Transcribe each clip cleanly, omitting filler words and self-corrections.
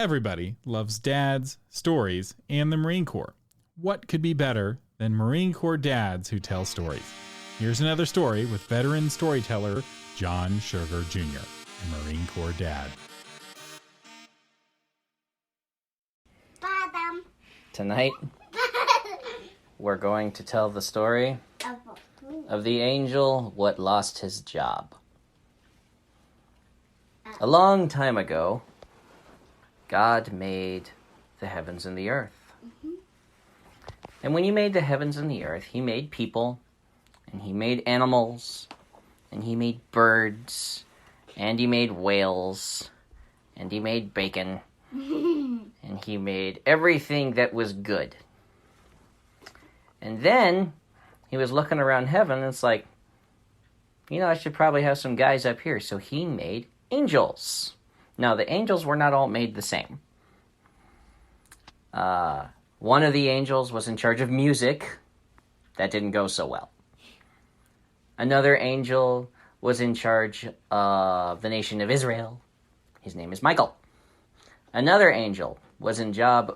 Everybody loves dads, stories, and the Marine Corps. What could be better than Marine Corps dads who tell stories? Here's another story with veteran storyteller John Sugar Jr., a Marine Corps dad. Tonight, we're going to tell the story of the angel what lost his job. A long time ago, God made the heavens and the earth. And when he made the heavens and the earth, he made people, and he made animals, and he made birds, and he made whales, and he made bacon, and he made everything that was good. And then he was looking around heaven, and it's like, I should probably have some guys up here. So he made angels. Now, the angels were not all made the same. One of the angels was in charge of music. That didn't go so well. Another angel was in charge of the nation of Israel. His name is Michael. Another angel was in charge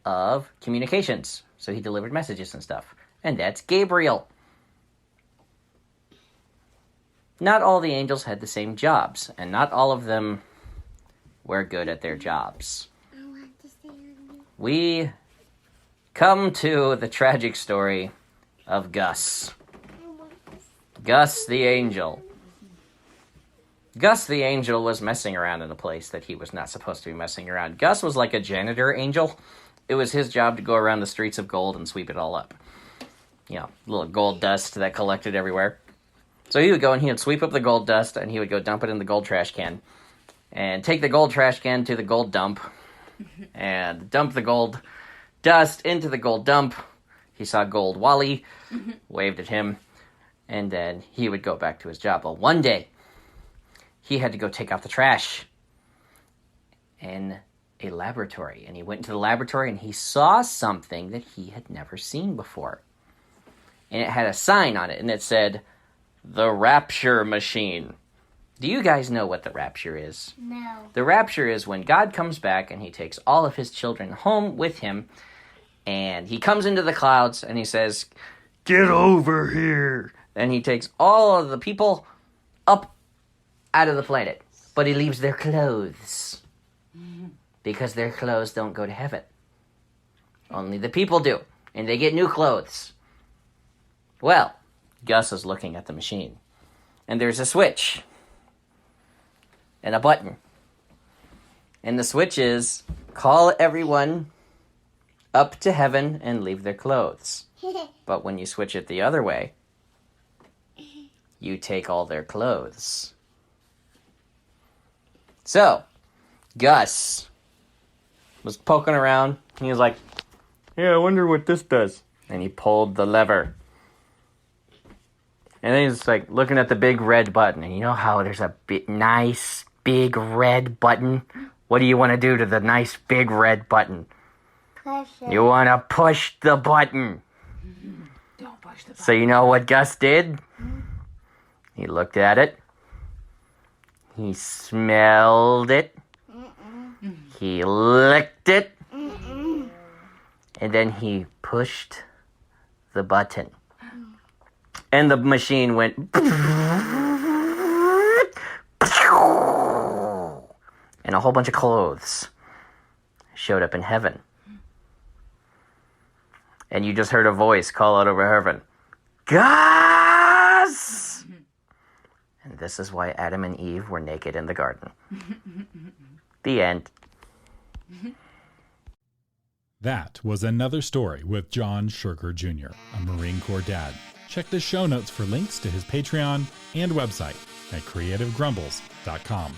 of communications. So he delivered messages and stuff. And that's Gabriel. Not all the angels had the same jobs, and not all of them were good at their jobs. We come to the tragic story of Gus. Gus the angel. Gus the angel was messing around in a place that he was not supposed to be messing around. Gus was like a janitor angel. It was his job to go around the streets of gold and sweep it all up. Little gold dust that collected everywhere. So he would go and he would sweep up the gold dust, and he would go dump it in the gold trash can, and take the gold trash can to the gold dump, and dump the gold dust into the gold dump. He saw Gold Wally, waved at him, and then he would go back to his job. Well, one day, he had to go take out the trash in a laboratory, and he went into the laboratory, and he saw something that he had never seen before. And it had a sign on it, and it said, "The Rapture Machine." Do you guys know what the rapture is? No. The rapture is when God comes back and he takes all of his children home with him, and he comes into the clouds and he says, "Get over here." And he takes all of the people up out of the planet, but he leaves their clothes because their clothes don't go to heaven. Only the people do, and they get new clothes. Well, Gus is looking at the machine, and there's a switch and a button. And the switch is, call everyone up to heaven and leave their clothes. But when you switch it the other way, you take all their clothes. So, Gus was poking around. He was like, I wonder what this does. And he pulled the lever. And then he's like looking at the big red button. And you know how there's a nice big red button? What do you want to do to the nice big red button? Push it. You want to push the button. Don't push the button. So you know what Gus did? He looked at it. He smelled it. He licked it. And then he pushed the button. And the machine went... And a whole bunch of clothes showed up in heaven. And you just heard a voice call out over heaven, "Gus!" And this is why Adam and Eve were naked in the garden. The end. That was another story with John Sugar Jr., a Marine Corps dad. Check the show notes for links to his Patreon and website at creativegrumbles.com.